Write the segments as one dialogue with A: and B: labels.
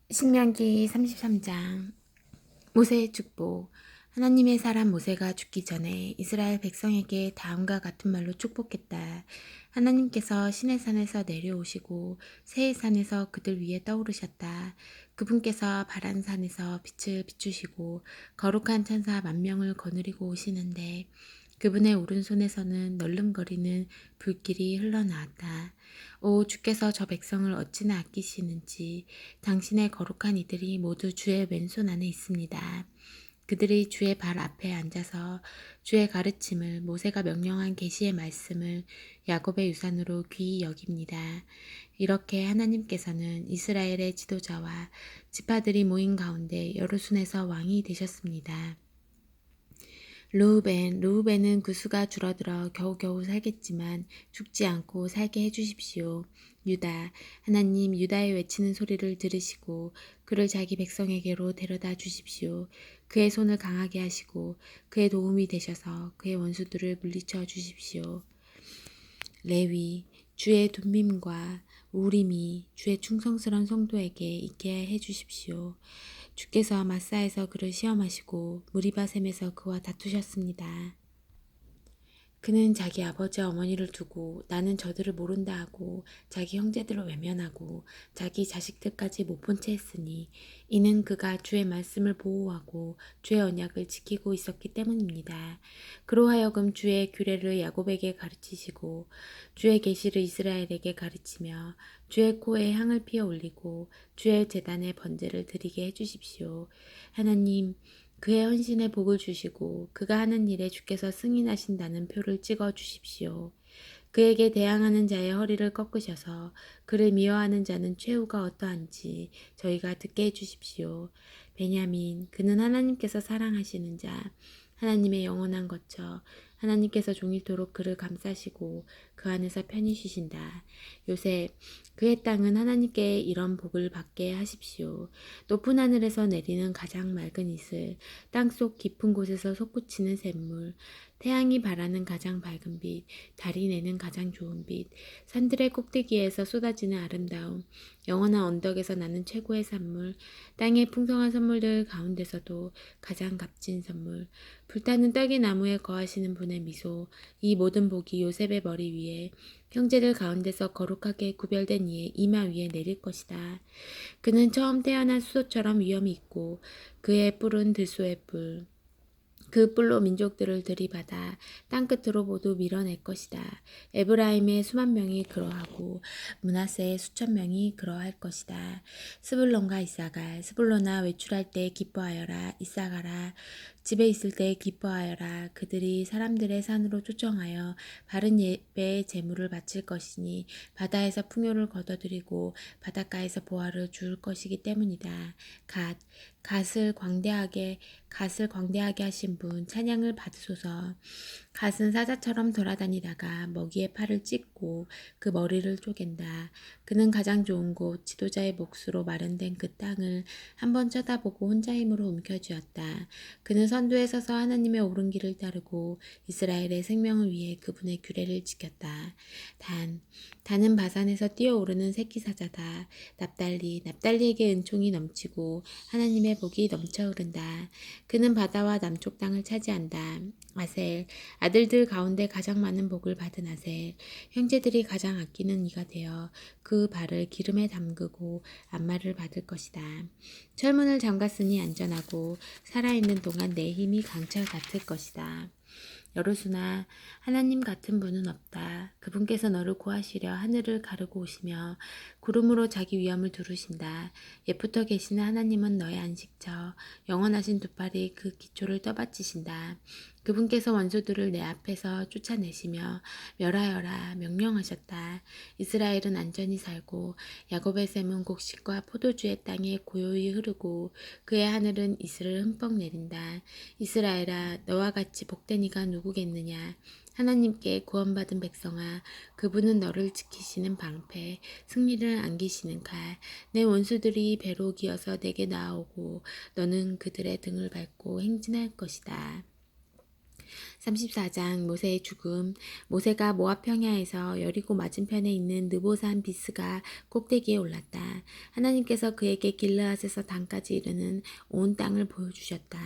A: 신명기 33장. 모세의 축복. 하나님의 사람 모세가 죽기 전에 이스라엘 백성에게 다음과 같은 말로 축복했다. 하나님께서 시내산에서 내려오시고 세해산에서 그들 위에 떠오르셨다. 그분께서 바란산에서 빛을 비추시고 거룩한 천사 10,000명을 거느리고 오시는데 그분의 오른손에서는 널름거리는 불길이 흘러나왔다. 오, 주께서 저 백성을 어찌나 아끼시는지 당신의 거룩한 이들이 모두 주의 왼손 안에 있습니다. 그들이 주의 발 앞에 앉아서 주의 가르침을 모세가 명령한 계시의 말씀을 야곱의 유산으로 귀히 여깁니다. 이렇게 하나님께서는 이스라엘의 지도자와 지파들이 모인 가운데 여루순에서 왕이 되셨습니다. 르우벤은 그 수가 줄어들어 겨우겨우 살겠지만 죽지 않고 살게 해주십시오. 유다, 하나님 유다의 외치는 소리를 들으시고 그를 자기 백성에게로 데려다 주십시오. 그의 손을 강하게 하시고 그의 도움이 되셔서 그의 원수들을 물리쳐 주십시오. 레위, 주의 둠밈과 우림이 주의 충성스러운 성도에게 있게 해주십시오. 주께서 마사에서 그를 시험하시고 무리바셈에서 그와 다투셨습니다. 그는 자기 아버지 어머니를 두고 나는 저들을 모른다 하고 자기 형제들을 외면하고 자기 자식들까지 못 본 채 했으니 이는 그가 주의 말씀을 보호하고 주의 언약을 지키고 있었기 때문입니다. 그로 하여금 주의 규례를 야곱에게 가르치시고 주의 계시를 이스라엘에게 가르치며 주의 코에 향을 피워 올리고 주의 제단에 번제를 드리게 해주십시오. 하나님, 그의 헌신에 복을 주시고 그가 하는 일에 주께서 승인하신다는 표를 찍어 주십시오. 그에게 대항하는 자의 허리를 꺾으셔서 그를 미워하는 자는 최후가 어떠한지 저희가 듣게 해주십시오. 베냐민, 그는 하나님께서 사랑하시는 자, 하나님의 영원한 거처, 하나님께서 종일토록 그를 감싸시고 그 안에서 편히 쉬신다. 요셉, 그의 땅은 하나님께 이런 복을 받게 하십시오. 높은 하늘에서 내리는 가장 맑은 이슬, 땅속 깊은 곳에서 솟구치는 샘물, 태양이 발하는 가장 밝은 빛, 달이 내는 가장 좋은 빛, 산들의 꼭대기에서 쏟아지는 아름다움, 영원한 언덕에서 나는 최고의 산물, 땅의 풍성한 선물들 가운데서도 가장 값진 선물, 불타는 떡이 나무에 거하시는 분의 미소, 이 모든 복이 요셉의 머리 위에 형제들 가운데서 거룩하게 구별된 이의 이마 위에 내릴 것이다. 그는 처음 태어난 수소처럼 위엄이 있고 그의 뿔은 들소의 뿔. 그 뿔로 민족들을 들이받아 땅끝으로 모두 밀어낼 것이다. 에브라임의 수만 명이 그러하고 므낫세의 수천 명이 그러할 것이다. 스불론과 이사갈, 스불론아 외출할 때 기뻐하여라. 이사갈아 집에 있을 때 기뻐하여라. 그들이 사람들의 산으로 초청하여 바른 예배의 제물을 바칠 것이니 바다에서 풍요를 거둬들이고 바닷가에서 보화를 줄 것이기 때문이다. 갓을 광대하게 하신 분 찬양을 받으소서. 갓은 사자처럼 돌아다니다가 먹이의 팔을 찢고 그 머리를 쪼갠다. 그는 가장 좋은 곳 지도자의 몫으로 마련된 그 땅을 한번 쳐다보고 혼자 힘으로 움켜쥐었다. 그는 선두에 서서 하나님의 옳은 길을 따르고 이스라엘의 생명을 위해 그분의 규례를 지켰다. 단은 바산에서 뛰어오르는 새끼 사자다. 납달리에게 은총이 넘치고 하나님의 복이 넘쳐 흐른다. 그는 바다와 남쪽 땅을 차지한다. 아셀, 아들들 가운데 가장 많은 복을 받은 아셀, 형제들이 가장 아끼는 이가 되어 그 발을 기름에 담그고 안마를 받을 것이다. 철문을 잠갔으니 안전하고 살아있는 동안 내 힘이 강철 같을 것이다. 여로수나 하나님 같은 분은 없다. 그분께서 너를 구하시려 하늘을 가르고 오시며 구름으로 자기 위엄을 두르신다. 옛부터 계시는 하나님은 너의 안식처, 영원하신 두 팔이 그 기초를 떠받치신다. 그분께서 원수들을 내 앞에서 쫓아내시며 멸하여라 명령하셨다. 이스라엘은 안전히 살고 야곱의 샘은 곡식과 포도주의 땅에 고요히 흐르고 그의 하늘은 이슬을 흠뻑 내린다. 이스라엘아, 너와 같이 복된 이가 누구겠느냐? 하나님께 구원받은 백성아, 그분은 너를 지키시는 방패, 승리를 안기시는 칼, 내 원수들이 배로 기어서 내게 나아오고 너는 그들의 등을 밟고 행진할 것이다. 34장 모세의 죽음. 모세가 모압 평야에서 여리고 맞은편에 있는 느보산 비스가 꼭대기에 올랐다. 하나님께서 그에게 길르앗에서 단까지 이르는 온 땅을 보여주셨다.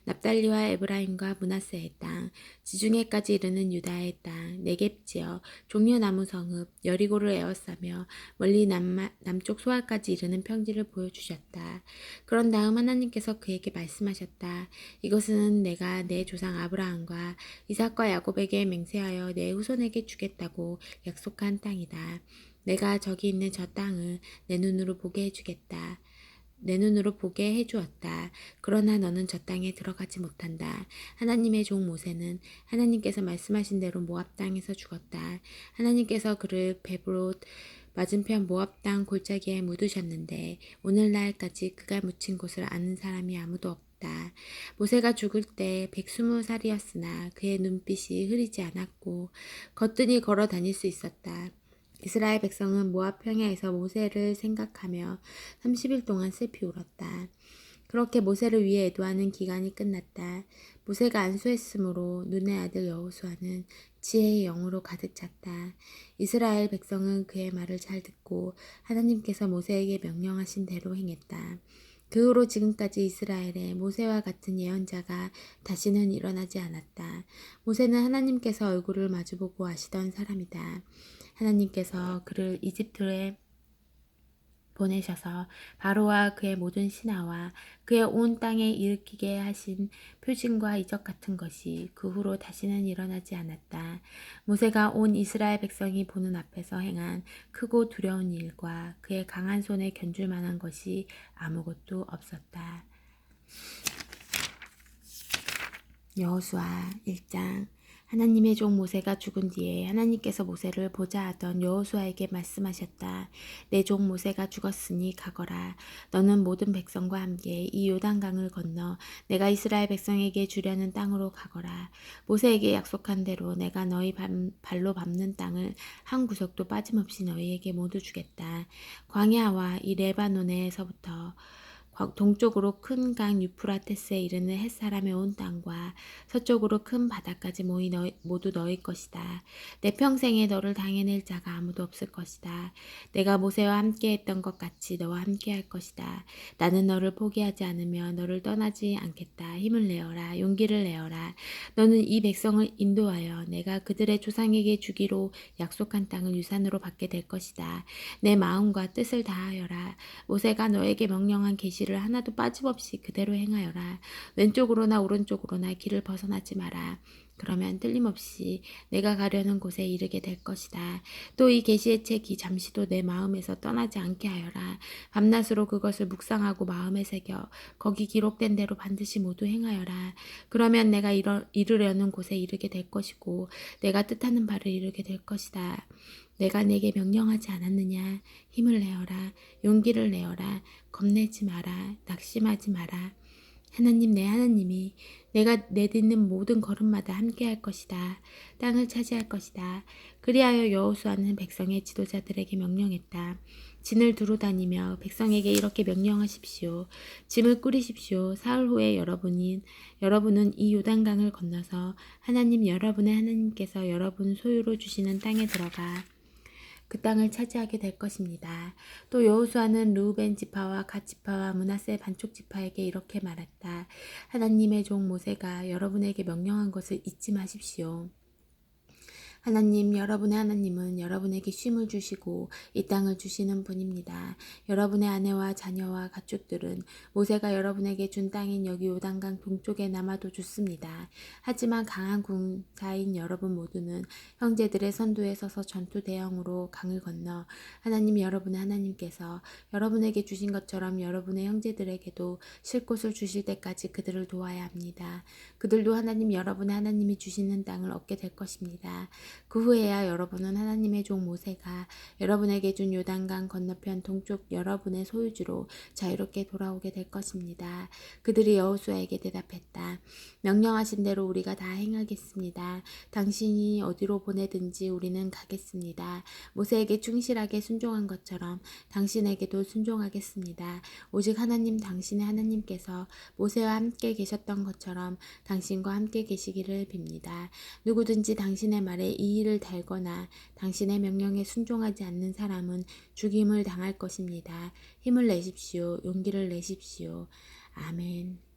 A: 납달리와 에브라임과 므낫세의 땅, 지중해까지 이르는 유다의 땅, 네겝지어, 종려나무 성읍, 여리고를 에워싸며 멀리 남쪽 소알까지 이르는 평지를 보여주셨다. 그런 다음 하나님께서 그에게 말씀하셨다. 이것은 내가 내 조상 아브라함과 이삭과 야곱에게 맹세하여 내 후손에게 주겠다고 약속한 땅이다. 내가 저기 있는 저 땅을 내 눈으로 보게 해주겠다. 내 눈으로 보게 해주었다. 그러나 너는 저 땅에 들어가지 못한다. 하나님의 종 모세는 하나님께서 말씀하신 대로 모압 땅에서 죽었다. 하나님께서 그를 베브롯 맞은편 모압 땅 골짜기에 묻으셨는데 오늘날까지 그가 묻힌 곳을 아는 사람이 아무도 없다. 모세가 죽을 때 120살이었으나 그의 눈빛이 흐리지 않았고 거뜬히 걸어 다닐 수 있었다. 이스라엘 백성은 모압 평야에서 모세를 생각하며 30일 동안 슬피 울었다. 그렇게 모세를 위해 애도하는 기간이 끝났다. 모세가 안수했으므로 눈의 아들 여호수아는 지혜의 영으로 가득 찼다. 이스라엘 백성은 그의 말을 잘 듣고 하나님께서 모세에게 명령하신 대로 행했다. 그 후로 지금까지 이스라엘에 모세와 같은 예언자가 다시는 일어나지 않았다. 모세는 하나님께서 얼굴을 마주보고 아시던 사람이다. 하나님께서 그를 이집트에 보내셔서 바로와 그의 모든 신하와 그의 온 땅에 일으키게 하신 표징과 이적 같은 것이 그 후로 다시는 일어나지 않았다. 모세가 온 이스라엘 백성이 보는 앞에서 행한 크고 두려운 일과 그의 강한 손에 견줄 만한 것이 아무것도 없었다. 여호수아 1장. 하나님의 종 모세가 죽은 뒤에 하나님께서 모세를 보자 하던 여호수아에게 말씀하셨다. 내 종 모세가 죽었으니 가거라. 너는 모든 백성과 함께 이 요단강을 건너 내가 이스라엘 백성에게 주려는 땅으로 가거라. 모세에게 약속한 대로 내가 너희 발로 밟는 땅을 한 구석도 빠짐없이 너희에게 모두 주겠다. 광야와 이 레바논에서부터 동쪽으로 큰 강 유프라테스에 이르는 햇사람의 온 땅과 서쪽으로 큰 바다까지 모두 너희 것이다. 내 평생에 너를 당해낼 자가 아무도 없을 것이다. 내가 모세와 함께했던 것 같이 너와 함께할 것이다. 나는 너를 포기하지 않으며 너를 떠나지 않겠다. 힘을 내어라. 용기를 내어라. 너는 이 백성을 인도하여 내가 그들의 조상에게 주기로 약속한 땅을 유산으로 받게 될 것이다. 내 마음과 뜻을 다하여라. 모세가 너에게 명령한 계시를 하나도 빠짐없이 그대로 행하여라. 왼쪽으로나 오른쪽으로나 길을 벗어나지 마라. 그러면 틀림없이 내가 가려는 곳에 이르게 될 것이다. 또 이 계시의 책이 잠시도 내 마음에서 떠나지 않게 하여라. 밤낮으로 그것을 묵상하고 마음에 새겨 거기 기록된 대로 반드시 모두 행하여라. 그러면 내가 이르려는 곳에 이르게 될 것이고 내가 뜻하는 바를 이루게 될 것이다. 내가 내게 명령하지 않았느냐? 힘을 내어라. 용기를 내어라. 겁내지 마라. 낙심하지 마라. 하나님 내 하나님이 내가 내딛는 모든 걸음마다 함께할 것이다. 땅을 차지할 것이다. 그리하여 여호수아는 백성의 지도자들에게 명령했다. 진을 두루 다니며 백성에게 이렇게 명령하십시오. 짐을 꾸리십시오. 사흘 후에 여러분은 이 요단강을 건너서 하나님 여러분의 하나님께서 여러분 소유로 주시는 땅에 들어가 그 땅을 차지하게 될 것입니다. 또 여호수아는 르우벤 지파와 갓 지파와 므낫세 반쪽 지파에게 이렇게 말했다. 하나님의 종 모세가 여러분에게 명령한 것을 잊지 마십시오. 하나님, 여러분의 하나님은 여러분에게 쉼을 주시고 이 땅을 주시는 분입니다. 여러분의 아내와 자녀와 가축들은 모세가 여러분에게 준 땅인 여기 요단강 동쪽에 남아도 좋습니다. 하지만 강한 군사인 여러분 모두는 형제들의 선두에 서서 전투 대형으로 강을 건너 하나님 여러분의 하나님께서 여러분에게 주신 것처럼 여러분의 형제들에게도 쉴 곳을 주실 때까지 그들을 도와야 합니다. 그들도 하나님 여러분의 하나님이 주시는 땅을 얻게 될 것입니다. 그 후에야 여러분은 하나님의 종 모세가 여러분에게 준 요단강 건너편 동쪽 여러분의 소유지로 자유롭게 돌아오게 될 것입니다. 그들이 여호수아에게 대답했다. 명령하신 대로 우리가 다 행하겠습니다. 당신이 어디로 보내든지 우리는 가겠습니다. 모세에게 충실하게 순종한 것처럼 당신에게도 순종하겠습니다. 오직 하나님 당신의 하나님께서 모세와 함께 계셨던 것처럼 당신과 함께 계시기를 빕니다. 누구든지 당신의 말에 이의를 달거나 당신의 명령에 순종하지 않는 사람은 죽임을 당할 것입니다. 힘을 내십시오. 용기를 내십시오. 아멘.